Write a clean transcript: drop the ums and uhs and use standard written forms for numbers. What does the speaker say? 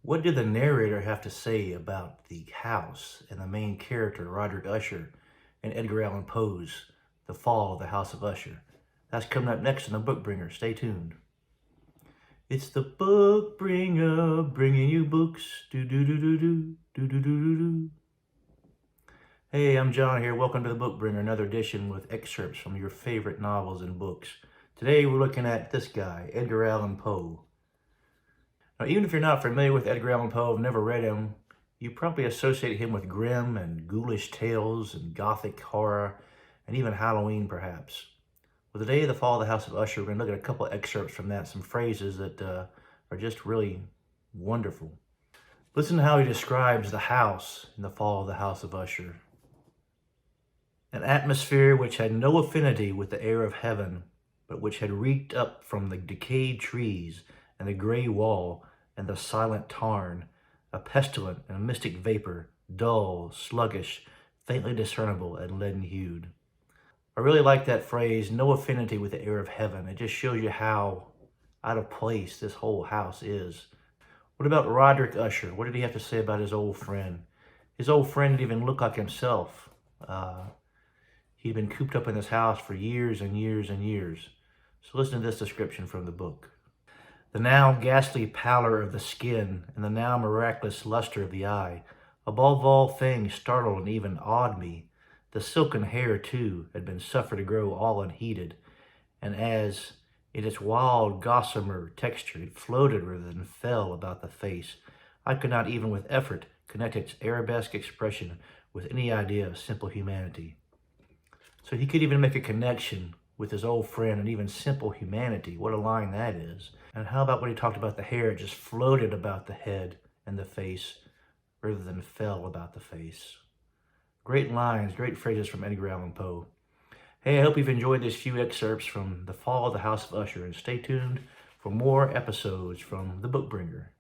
What did the narrator have to say about the house and the main character, Roderick Usher, and Edgar Allan Poe's The Fall of the House of Usher? That's coming up next in The Book Bringer. Stay tuned. It's the Book Bringer, bringing you books. Do-do-do-do-do, do-do-do-do-do. Hey, I'm John here. Welcome to The Book Bringer, another edition with excerpts from your favorite novels and books. Today we're looking at this guy, Edgar Allan Poe. Now, even if you're not familiar with Edgar Allan Poe, have never read him, you probably associate him with grim and ghoulish tales and gothic horror, and even Halloween, perhaps. Well, today, The Fall of the House of Usher, we're going to look at a couple excerpts from that, some phrases that are just really wonderful. Listen to how he describes the house in The Fall of the House of Usher. An atmosphere which had no affinity with the air of heaven, but which had reeked up from the decayed trees and the gray wall and the silent tarn, a pestilent and mystic vapor, dull, sluggish, faintly discernible and leaden-hued. I really like that phrase, no affinity with the air of heaven. It just shows you how out of place this whole house is. What about Roderick Usher? What did he have to say about his old friend? His old friend didn't even look like himself. He'd been cooped up in this house for years and years and years. So listen to this description from the book. The now ghastly pallor of the skin and the now miraculous luster of the eye, above all things, startled and even awed me. The silken hair, too, had been suffered to grow all unheeded, and as in its wild gossamer texture it floated rather than fell about the face, I could not even with effort connect its arabesque expression with any idea of simple humanity. So he could even make a connection with his old friend and even simple humanity. What a line that is. And how about when he talked about the hair? It just floated about the head and the face rather than fell about the face. Great lines, great phrases from Edgar Allan Poe. Hey, I hope you've enjoyed these few excerpts from The Fall of the House of Usher, and stay tuned for more episodes from The Book Bringer.